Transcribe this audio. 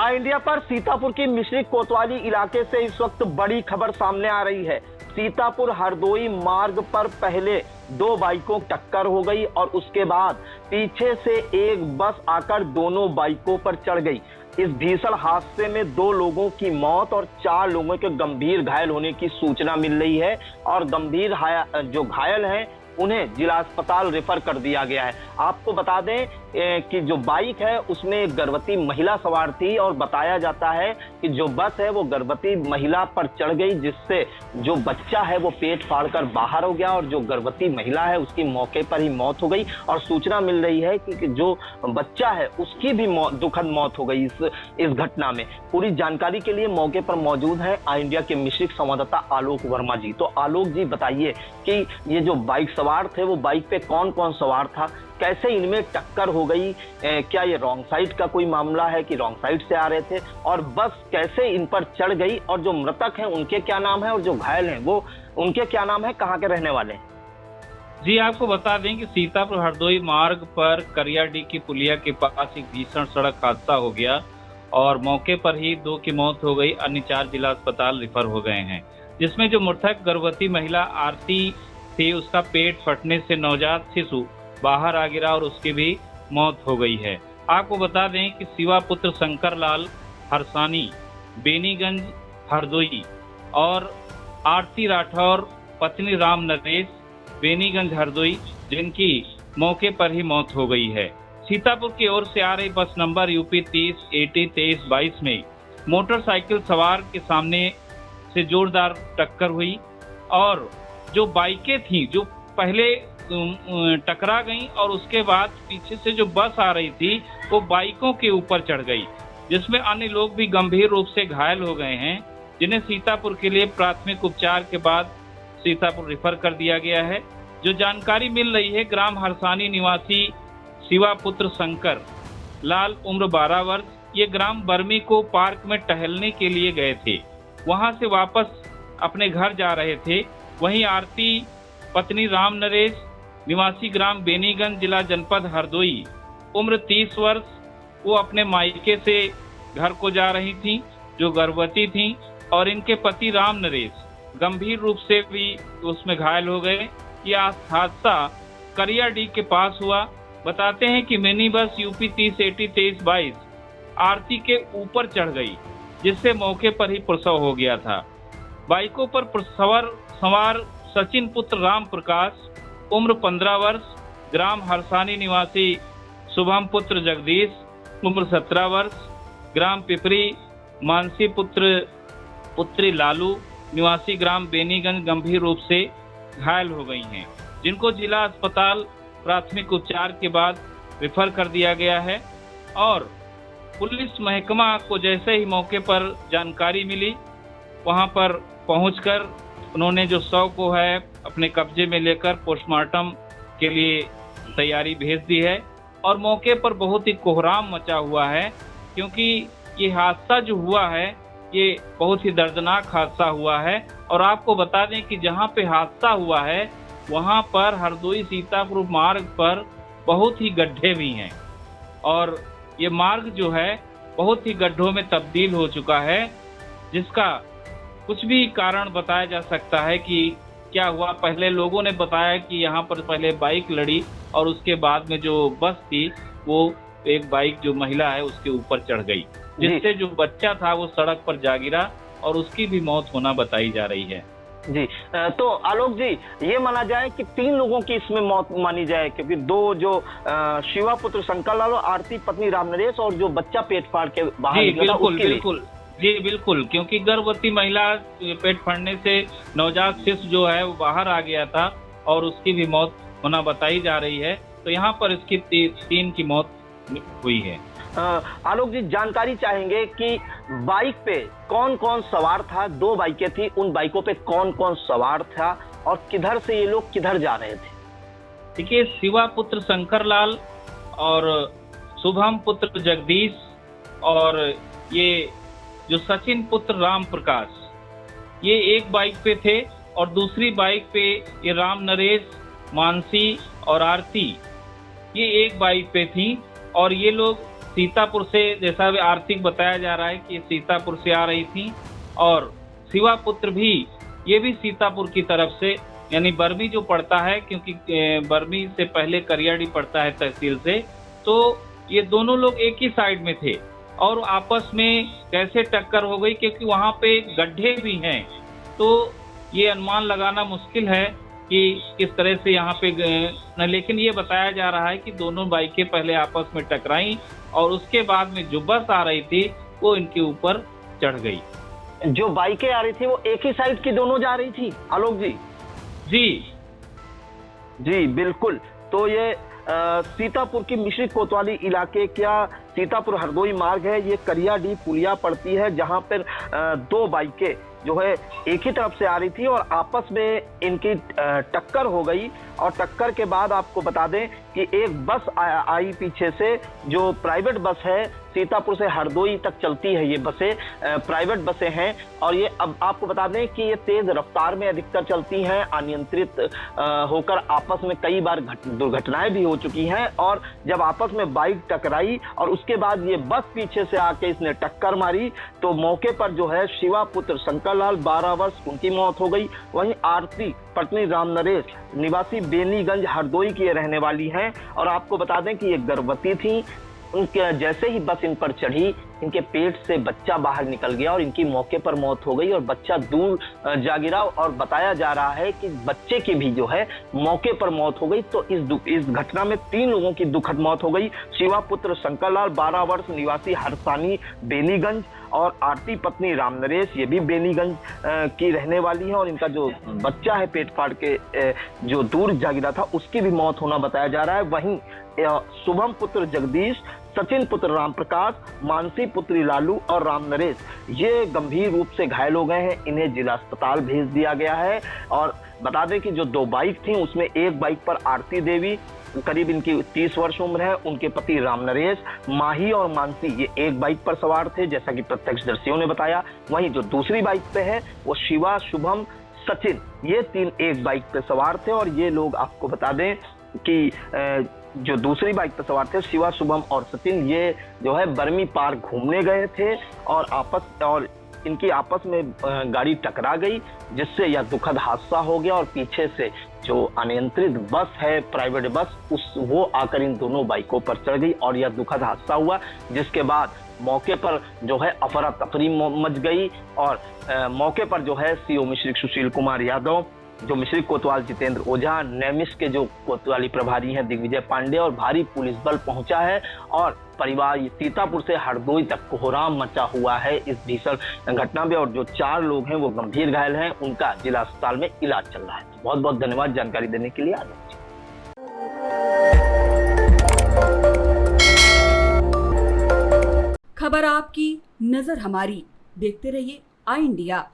India पर सीतापुर की मिश्रिक कोतवाली इलाके से इस वक्त बड़ी खबर सामने आ रही है। सीतापुर हरदोई मार्ग पर पहले दो बाइकों की टक्कर हो गई और उसके बाद पीछे से एक बस आकर दोनों बाइकों पर चढ़ गई। इस भीषण हादसे में 2 लोगों की मौत और 4 लोगों के गंभीर घायल होने की सूचना मिल रही है और गंभीर जो घायल हैं उन्हें जिला अस्पताल रेफर कर दिया गया है। आपको बता दें कि जो बाइक है उसमें एक गर्भवती महिला सवार थी और बताया जाता है कि जो बस है वो गर्भवती महिला पर चढ़ गई, जिससे जो बच्चा है वो पेट फाड़कर बाहर हो गया और जो गर्भवती महिला है उसकी मौके पर ही मौत हो गई। और सूचना मिल रही है कि जो बच्चा है उसकी भी दुखद मौत हो गई इस घटना में। पूरी जानकारी के लिए मौके पर मौजूद है आई इंडिया के मिश्रिक संवाददाता आलोक वर्मा जी। तो आलोक जी बताइए कि ये जो बाइक सवार थे वो बाइक पे कौन कौन सवार था, कैसे इनमें टक्कर हो गई, क्या ये रॉन्ग साइड का कोई मामला है कि रॉन्ग साइड से आ रहे थे, और बस कैसे इन पर चढ़ गई, और जो मृतक हैं उनके क्या नाम है और जो घायल हैं वो उनके क्या नाम है, कहाँ के रहने वाले हैं? जी, आपको बता दें कि सीतापुर हरदोई मार्ग पर करियाडीह की पुलिया के पास एक भीषण सड़क हादसा हो गया और मौके पर ही 2 की मौत हो गई, अन्य 4 जिला अस्पताल रेफर हो गए हैं। जिसमें जो मृतक गर्भवती महिला आरती थी उसका पेट फटने से नवजात शिशु बाहर आ गिरा और उसकी भी मौत हो गई है। आपको बता दें कि शिवा पुत्र शंकर लाल हरसानी बेनीगंज हरदोई और आरती राठौर पत्नी राम नरेश बेनीगंज हरदोई, जिनकी मौके पर ही मौत हो गई है। सीतापुर की ओर से आ रही बस नंबर यूपी 30 AT 2322 में मोटरसाइकिल सवार के सामने से जोरदार टक्कर हुई और जो बाइकें थी जो पहले टकरा गईं और उसके बाद पीछे से जो बस आ रही थी वो बाइकों के ऊपर चढ़ गई, जिसमें अन्य लोग भी गंभीर रूप से घायल हो गए हैं, जिन्हें सीतापुर के लिए प्राथमिक उपचार के बाद सीतापुर रेफर कर दिया गया है। जो जानकारी मिल रही है, ग्राम हरसानी निवासी शिवा पुत्र शंकर लाल उम्र 12 वर्ष, ये ग्राम बर्मी को पार्क में टहलने के लिए गए थे, वहां से वापस अपने घर जा रहे थे। वहीं आरती पत्नी राम नरेश निवासी ग्राम बेनीगंज जिला जनपद हरदोई उम्र 30 वर्ष, वो अपने मायके से घर को जा रही थी, जो गर्भवती थी, और इनके पति राम नरेश गंभीर रूप से भी उसमें घायल हो गए। यह हादसा करियाडीह के पास हुआ। बताते हैं कि मिनी बस यूपी 30 AT 2322 आरती के ऊपर चढ़ गई, जिससे मौके पर ही प्रसव हो गया था। बाइकों पर सवार सचिन पुत्र राम प्रकाश उम्र 15 वर्ष, ग्राम हरसानी निवासी शुभम पुत्र जगदीश उम्र 17 वर्ष, ग्राम पिपरी मानसी पुत्री लालू निवासी ग्राम बेनीगंज गंभीर रूप से घायल हो गई हैं, जिनको जिला अस्पताल प्राथमिक उपचार के बाद रेफर कर दिया गया है। और पुलिस महकमा को जैसे ही मौके पर जानकारी मिली, वहां पर पहुंचकर उन्होंने जो शव को है अपने कब्जे में लेकर पोस्टमार्टम के लिए तैयारी भेज दी है। और मौके पर बहुत ही कोहराम मचा हुआ है, क्योंकि ये हादसा जो हुआ है ये बहुत ही दर्दनाक हादसा हुआ है। और आपको बता दें कि जहां पे हादसा हुआ है वहां पर हरदोई सीतापुर मार्ग पर बहुत ही गड्ढे भी हैं और ये मार्ग जो है बहुत ही गड्ढों में तब्दील हो चुका है, जिसका कुछ भी कारण बताया जा सकता है कि क्या हुआ। पहले लोगों ने बताया कि यहाँ पर पहले बाइक लड़ी और उसके बाद में जो बस थी वो एक बाइक जो महिला है उसके ऊपर चढ़ गई, जिससे जो बच्चा था वो सड़क पर जा गिरा और उसकी भी मौत होना बताई जा रही है। जी, तो आलोक जी ये माना जाए कि 3 लोगों की इसमें मौत मानी जाए, क्योंकि 2 जो शिवा पुत्र शंकर लाल, आरती पत्नी राम नरेश, और जो बच्चा पेट फाड़ के बाहर निकला था बिल्कुल जी बिल्कुल, क्योंकि गर्भवती महिला पेट फाड़ने से नवजात शिशु जो है वो बाहर आ गया था और उसकी भी मौत होना बताई जा रही है। तो यहाँ पर इसकी 3 की मौत हुई है। आलोक जी जानकारी चाहेंगे कि बाइक पे कौन कौन सवार था? 2 बाइकें थी, उन बाइकों पे कौन कौन सवार था और किधर से ये लोग किधर जा रहे थे? देखिए, शिवा पुत्र शंकर लाल और शुभम पुत्र जगदीश और ये जो सचिन पुत्र राम प्रकाश, ये एक बाइक पे थे और दूसरी बाइक पे ये राम नरेश, मानसी और आरती, ये एक बाइक पे थी। और ये लोग सीतापुर से, जैसा भी आर्थिक बताया जा रहा है कि सीतापुर से आ रही थी, और शिवा पुत्र भी, ये भी सीतापुर की तरफ से, यानी बरमी जो पड़ता है, क्योंकि बरमी से पहले करियाडी पड़ता है तहसील से, तो ये दोनों लोग एक ही साइड में थे और आपस में कैसे टक्कर हो गई, क्योंकि वहाँ पे गड्ढे भी हैं, तो ये अनुमान लगाना मुश्किल है कि किस तरह से यहाँ पे लेकिन ये बताया जा रहा है कि दोनों बाइकें पहले आपस में टकराई और उसके बाद में जो बस आ रही थी वो इनके ऊपर चढ़ गई। जो बाइकें आ रही थी वो एक ही साइड की दोनों जा रही थी आलोक जी? जी जी बिल्कुल। तो ये सीतापुर की मिश्री कोतवाली इलाके क्या सीतापुर हरदोई मार्ग है, ये करियाडी पुलिया पड़ती है, जहां पर दो बाइकें जो है एक ही तरफ से आ रही थी और आपस में इनकी टक्कर हो गई। और टक्कर के बाद आपको बता दें कि एक बस आई पीछे से, जो प्राइवेट बस है, सीतापुर से हरदोई तक चलती है ये बसें, प्राइवेट बसें हैं। और ये अब आपको बता दें कि ये तेज रफ्तार में अधिकतर चलती हैं, अनियंत्रित होकर आपस में कई बार दुर्घटनाएं भी हो चुकी हैं। और जब आपस में बाइक टकराई और उसके बाद ये बस पीछे से आके इसने टक्कर मारी, तो मौके पर जो है शिवा पुत्र शंकर लाल 12 वर्ष उनकी मौत हो गई। वहीं आरती पत्नी राम नरेश निवासी बेनीगंज हरदोई की ये रहने वाली हैं। और आपको बता दें कि ये गर्भवती थी। उनके जैसे ही बस इन पर चढ़ी, इनके पेट से बच्चा बाहर निकल गया और इनकी मौके पर मौत हो गई और बच्चा दूर जा गिरा। और बताया जा रहा है कि बच्चे की भी जो है मौके पर मौत हो गई। तो इस घटना में 3 लोगों की दुखद मौत हो गई। शिवा पुत्र शंकरलाल 12 वर्ष निवासी हरसानी बेनीगंज और आरती पत्नी राम नरेश ये भी बेनीगंज की रहने वाली है। और इनका जो बच्चा है पेट फाड़ के जो दूर जा गिरा था, उसकी भी मौत होना बताया जा रहा है। वहीं शुभम पुत्र जगदीश, सचिन पुत्र राम प्रकाश, मानसी पुत्री लालू और राम नरेश ये गंभीर रूप से घायल हो गए हैं। इन्हें जिला अस्पताल भेज दिया गया है। और बता दें कि जो 2 बाइक थी उसमें एक बाइक पर आरती देवी, करीब इनकी 30 वर्ष उम्र है, उनके पति राम नरेश, माही और मानसी ये एक बाइक पर सवार थे, जैसा कि प्रत्यक्षदर्शियों ने बताया। वहीं जो दूसरी बाइक पे है वो शिवा, शुभम, सचिन ये 3 एक बाइक पे सवार थे। और ये लोग आपको बता दें कि जो दूसरी बाइक पर सवार थे शिवा, शुभम और सचिन, ये जो है बरमी पार घूमने गए थे और इनकी आपस में गाड़ी टकरा गई, जिससे यह दुखद हादसा हो गया। और पीछे से जो अनियंत्रित बस है, प्राइवेट बस, वो आकर इन दोनों बाइकों पर चढ़ गई और यह दुखद हादसा हुआ, जिसके बाद मौके पर जो है अफरा तफरी मच गई। और मौके पर जो है सीओ मिश्रिक सुशील कुमार यादव, जो मिश्रिक कोतवाल जितेंद्र ओझा, नेमिस के जो कोतवाली प्रभारी हैं दिग्विजय पांडे और भारी पुलिस बल पहुंचा है। और परिवार सीतापुर से हरदोई तक कोहराम मचा हुआ है इस भीषण घटना में। और जो 4 लोग हैं वो गंभीर घायल हैं, उनका जिला अस्पताल में इलाज चल रहा है। बहुत बहुत धन्यवाद जानकारी देने के लिए। खबर आपकी, नजर हमारी। देखते रहिए आई इंडिया।